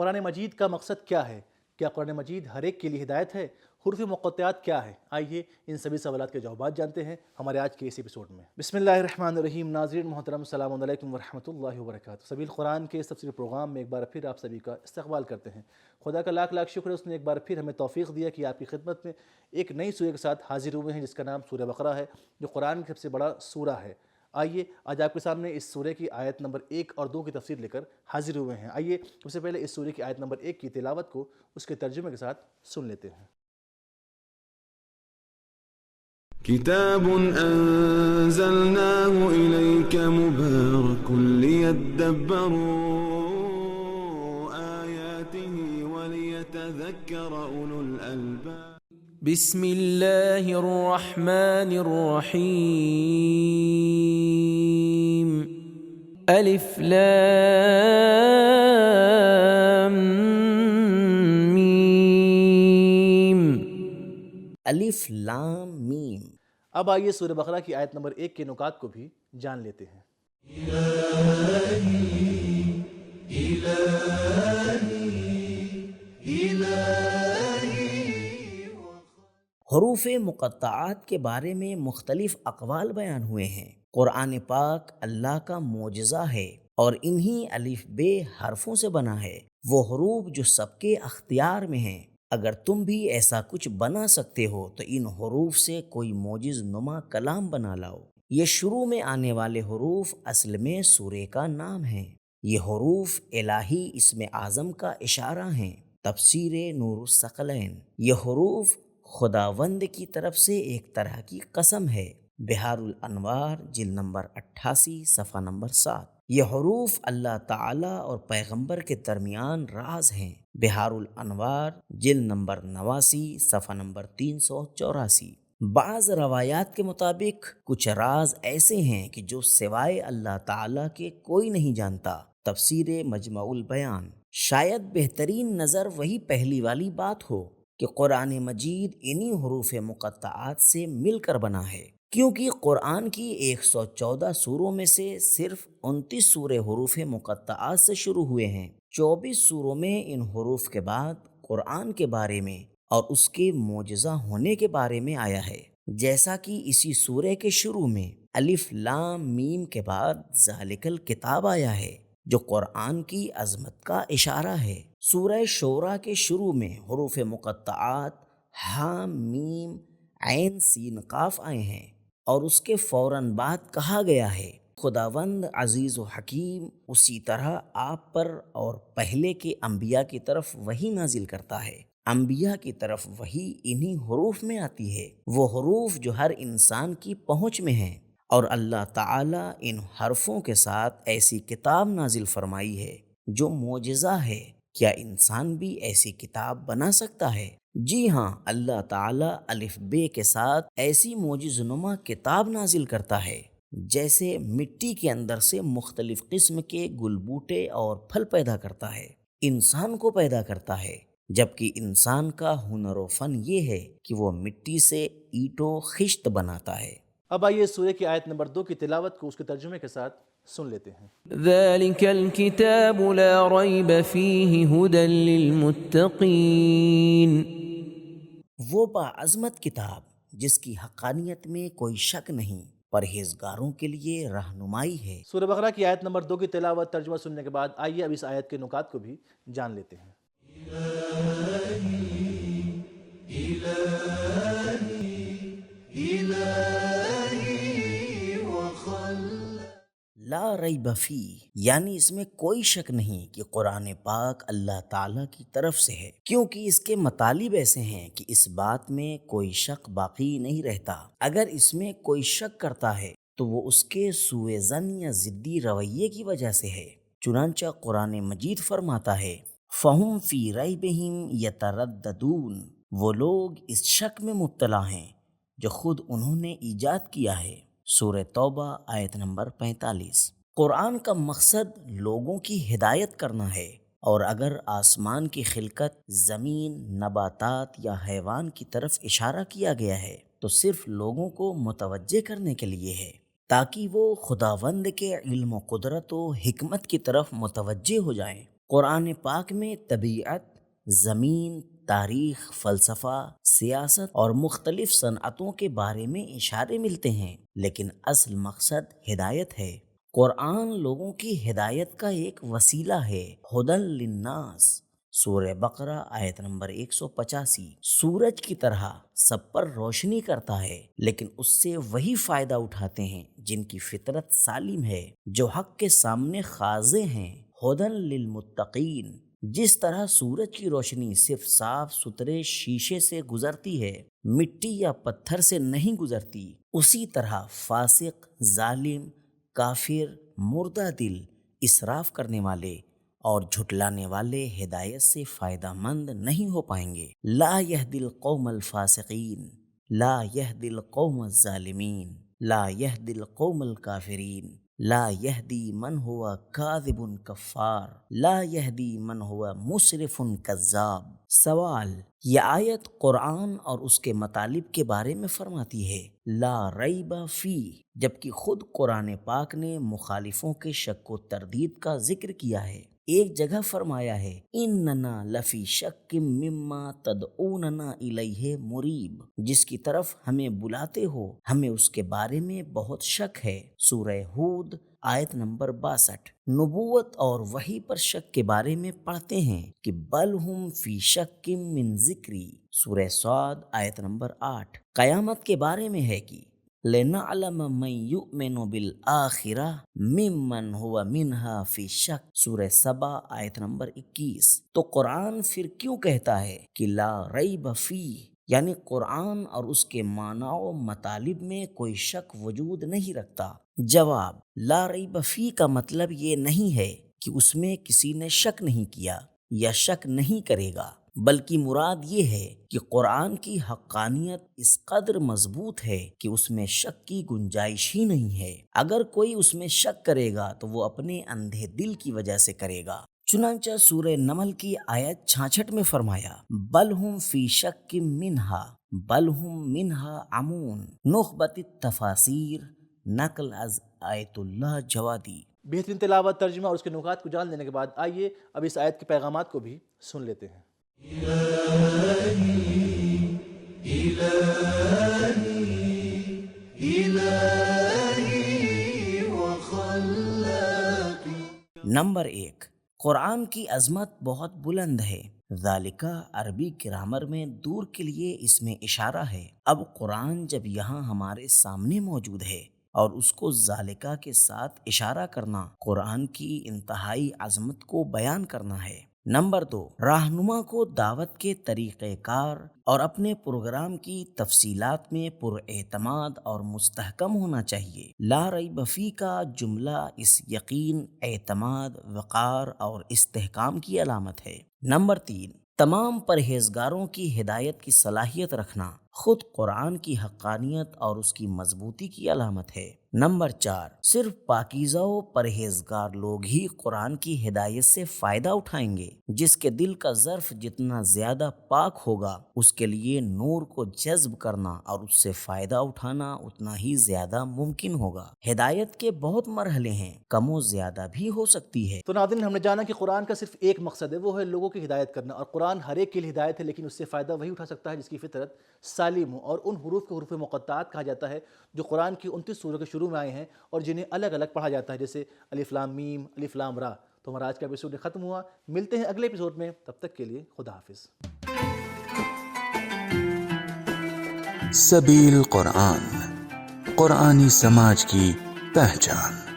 قرآن مجید کا مقصد کیا ہے؟ کیا قرآن مجید ہر ایک کے لیے ہدایت ہے؟ حروف مقطعات کیا ہے؟ آئیے ان سبھی سوالات کے جوابات جانتے ہیں ہمارے آج کے اس ایپیسوڈ میں۔ بسم اللہ الرحمن الرحیم۔ ناظرین محترم، السلام علیکم ورحمۃ اللہ وبرکاتہ۔ سبیل قرآن کے اس تفسیری پروگرام میں ایک بار پھر آپ سبھی کا استقبال کرتے ہیں۔ خدا کا لاکھ لاکھ شکر ہے، اس نے ایک بار پھر ہمیں توفیق دیا کہ آپ کی خدمت میں ایک نئی سورہ کے ساتھ حاضر ہوئے ہیں، جس کا نام سورہ بقرہ ہے، جو قرآن کی سب سے بڑا سورہ ہے۔ آئیے آج آپ کے سامنے اس سورہ کی آیت نمبر 1 اور 2 کی تفسیر لے کر حاضر ہوئے ہیں۔ آئیے سب سے پہلے اس سورہ کی آیت نمبر 1 کی تلاوت کو اس کے ترجمے کے ساتھ سن لیتے ہیں۔ كتاب أنزلناه إليك مبارك ليدبروا آياته وليتذكر أولو الألباب بسم الله الرحمن الرحيم ألف لام ميم الف لام میم۔ اب آئیے سورہ بقرہ کی آیت نمبر 1 کے نکات کو بھی جان لیتے ہیں۔ حروف مقطعات کے بارے میں مختلف اقوال بیان ہوئے ہیں۔ قرآن پاک اللہ کا معجزہ ہے اور انہی الف بے حرفوں سے بنا ہے، وہ حروف جو سب کے اختیار میں ہیں۔ اگر تم بھی ایسا کچھ بنا سکتے ہو تو ان حروف سے کوئی معجز نما کلام بنا لاؤ۔ یہ شروع میں آنے والے حروف اصل میں سورہ کا نام ہیں۔ یہ حروف الہی اسم اعظم کا اشارہ ہیں۔ تفسیر نور الثقلین۔ یہ حروف خداوند کی طرف سے ایک طرح کی قسم ہے۔ بحار الانوار جلد نمبر 88 صفحہ نمبر 7۔ یہ حروف اللہ تعالی اور پیغمبر کے درمیان راز ہیں۔ بحار الانوار جلد نمبر 89 صفحہ نمبر 384۔ بعض روایات کے مطابق کچھ راز ایسے ہیں کہ جو سوائے اللہ تعالی کے کوئی نہیں جانتا۔ تفسیر مجمع البیان۔ شاید بہترین نظر وہی پہلی والی بات ہو کہ قرآن مجید انہی حروف مقطعات سے مل کر بنا ہے، کیونکہ قرآن کی 114 سوروں میں سے صرف 29 سورے حروف مقطعات سے شروع ہوئے ہیں۔ 24 سوروں میں ان حروف کے بعد قرآن کے بارے میں اور اس کے معجزہ ہونے کے بارے میں آیا ہے، جیسا کہ اسی سورے کے شروع میں الف لام میم کے بعد ذالک الکتاب آیا ہے، جو قرآن کی عظمت کا اشارہ ہے۔ سورہ شورى کے شروع میں حروف مقطعات ہا میم عین سین قاف آئے ہیں، اور اس کے فوراً بعد کہا گیا ہے خداوند عزیز و حکیم اسی طرح آپ پر اور پہلے کے انبیاء کی طرف وحی نازل کرتا ہے۔ انبیاء کی طرف وحی انہی حروف میں آتی ہے، وہ حروف جو ہر انسان کی پہنچ میں ہیں، اور اللہ تعالیٰ ان حرفوں کے ساتھ ایسی کتاب نازل فرمائی ہے جو معجزہ ہے۔ کیا انسان بھی ایسی کتاب بنا سکتا ہے؟ جی ہاں، اللہ تعالیٰ الف بے کے ساتھ ایسی معجز نما کتاب نازل کرتا ہے جیسے مٹی کے اندر سے مختلف قسم کے گل بوٹے اور پھل پیدا کرتا ہے، انسان کو پیدا کرتا ہے، جبکہ انسان کا ہنر و فن یہ ہے کہ وہ مٹی سے اینٹ و خشت بناتا ہے۔ اب آئیے سورہ کی آیت نمبر 2 کی تلاوت کو اس کے ترجمے کے ساتھ سن لیتے ہیں۔ ذلك الكتاب لا ريب فيه هدى للمتقين۔ وہ باعظمت کتاب جس کی حقانیت میں کوئی شک نہیں، پرہیزگاروں کے لیے رہنمائی ہے۔ سورہ بقرہ کی آیت نمبر 2 کی تلاوت ترجمہ سننے کے بعد آئیے اب اس آیت کے نکات کو بھی جان لیتے ہیں۔ لا ریب فیہ، یعنی اس میں کوئی شک نہیں کہ قرآن پاک اللہ تعالیٰ کی طرف سے ہے، کیونکہ اس کے مطالب ایسے ہیں کہ اس بات میں کوئی شک باقی نہیں رہتا۔ اگر اس میں کوئی شک کرتا ہے تو وہ اس کے سوء ظن یا ضدی رویے کی وجہ سے ہے۔ چنانچہ قرآن مجید فرماتا ہے فَهُمْ فِي رَيْبِهِمْ يَتَرَدَّدُونَ، وہ لوگ اس شک میں مبتلا ہیں جو خود انہوں نے ایجاد کیا ہے۔ سورہ توبہ آیت نمبر 45۔ قرآن کا مقصد لوگوں کی ہدایت کرنا ہے، اور اگر آسمان کی خلقت، زمین، نباتات یا حیوان کی طرف اشارہ کیا گیا ہے تو صرف لوگوں کو متوجہ کرنے کے لیے ہے، تاکہ وہ خداوند کے علم و قدرت و حکمت کی طرف متوجہ ہو جائیں۔ قرآن پاک میں طبیعت، زمین، تاریخ، فلسفہ، سیاست اور مختلف صنعتوں کے بارے میں اشارے ملتے ہیں، لیکن اصل مقصد ہدایت ہے۔ قرآن لوگوں کی ہدایت کا ایک وسیلہ ہے۔ ہدی للناس، سورہ بقرہ آیت نمبر 185۔ سورج کی طرح سب پر روشنی کرتا ہے، لیکن اس سے وہی فائدہ اٹھاتے ہیں جن کی فطرت سالم ہے، جو حق کے سامنے خاضع ہیں۔ ہدی للمتقین، جس طرح سورج کی روشنی صرف صاف ستھرے شیشے سے گزرتی ہے، مٹی یا پتھر سے نہیں گزرتی، اسی طرح فاسق، ظالم، کافر، مردہ دل، اسراف کرنے والے اور جھٹلانے والے ہدایت سے فائدہ مند نہیں ہو پائیں گے۔ لا یہدی القوم الفاسقین، لا یہدی القوم الظالمین، لا یہدی القوم الکافرین، لا یہدی من ہوا کاذب کفار، لا یہدی من ہوا مسرف کذاب۔ سوال: یہ آیت قرآن اور اس کے مطالب کے بارے میں فرماتی ہے لا ریب فی، جبکہ خود قرآن پاک نے مخالفوں کے شک و تردید کا ذکر کیا ہے۔ ایک جگہ فرمایا ہے اننا لفی شک مما تدعوننا الیہ مریب، جس کی طرف ہمیں بلاتے ہو ہمیں اس کے بارے میں بہت شک ہے۔ سورہ ہود آیت نمبر 62۔ نبوت اور وحی پر شک کے بارے میں پڑھتے ہیں کہ بل ہم فی شک من ذکری، سورہ صاد آیت نمبر 8۔ قیامت کے بارے میں ہے کہ لنعلم من یؤمن بالآخرہ ممن ہوا منہا فی شک، سورہ سبا آیت نمبر 21۔ تو قرآن پھر کیوں کہتا ہے کہ لا ریب فی، یعنی قرآن اور اس کے معنی و مطالب میں کوئی شک وجود نہیں رکھتا؟ جواب: لا ریب فی کا مطلب یہ نہیں ہے کہ اس میں کسی نے شک نہیں کیا یا شک نہیں کرے گا، بلکہ مراد یہ ہے کہ قرآن کی حقانیت اس قدر مضبوط ہے کہ اس میں شک کی گنجائش ہی نہیں ہے۔ اگر کوئی اس میں شک کرے گا تو وہ اپنے اندھے دل کی وجہ سے کرے گا۔ چنانچہ سورہ نمل کی آیت 66 میں فرمایا بل ہم فی شک منہا بل ہم منہا عمون، نخبت التفاسیر، نقل از آیت اللہ جوادی۔ بہترین تلاوت، ترجمہ اور اس کے نکات کو جان لینے کے بعد آئیے اب اس آیت کے پیغامات کو بھی سن لیتے ہیں۔ نمبر 1، قرآن کی عظمت بہت بلند ہے۔ ذالکہ عربی گرامر میں دور کے لیے اس میں اشارہ ہے۔ اب قرآن جب یہاں ہمارے سامنے موجود ہے اور اس کو ذالکہ کے ساتھ اشارہ کرنا قرآن کی انتہائی عظمت کو بیان کرنا ہے۔ نمبر 2، رہنما کو دعوت کے طریقہ کار اور اپنے پروگرام کی تفصیلات میں پر اعتماد اور مستحکم ہونا چاہیے۔ لا ریب فی کا جملہ اس یقین، اعتماد، وقار اور استحکام کی علامت ہے۔ نمبر 3، تمام پرہیزگاروں کی ہدایت کی صلاحیت رکھنا خود قرآن کی حقانیت اور اس کی مضبوطی کی علامت ہے۔ نمبر 4، صرف پاکیزہ و پرہیزگار لوگ ہی قرآن کی ہدایت سے فائدہ اٹھائیں گے۔ جس کے دل کا ظرف جتنا زیادہ پاک ہوگا اس کے لیے نور کو جذب کرنا اور اس سے فائدہ اٹھانا اتنا ہی زیادہ ممکن ہوگا۔ ہدایت کے بہت مرحلے ہیں، کم و زیادہ بھی ہو سکتی ہے۔ تو ناظرین، ہم نے جانا کہ قرآن کا صرف ایک مقصد ہے، وہ ہے لوگوں کی ہدایت کرنا، اور قرآن ہر ایک کے لیے ہدایت ہے، لیکن اس سے فائدہ وہی اٹھا سکتا ہے جس کی فطرت سالم ہو۔ اور ان حروف کو حروف مقطعات کہا جاتا ہے جو قرآن کی 29 سوروں کے شروع میں آئے ہیں اور جنہیں الگ الگ پڑھا جاتا ہے، جیسے الف لام میم، الف لام را۔ تو ہمارا آج کا ایپیسوڈ ختم ہوا، ملتے ہیں اگلے ایپیسوڈ میں، تب تک کے لیے خدا حافظ۔ سبیل قرآن، قرآنی سماج کی پہچان۔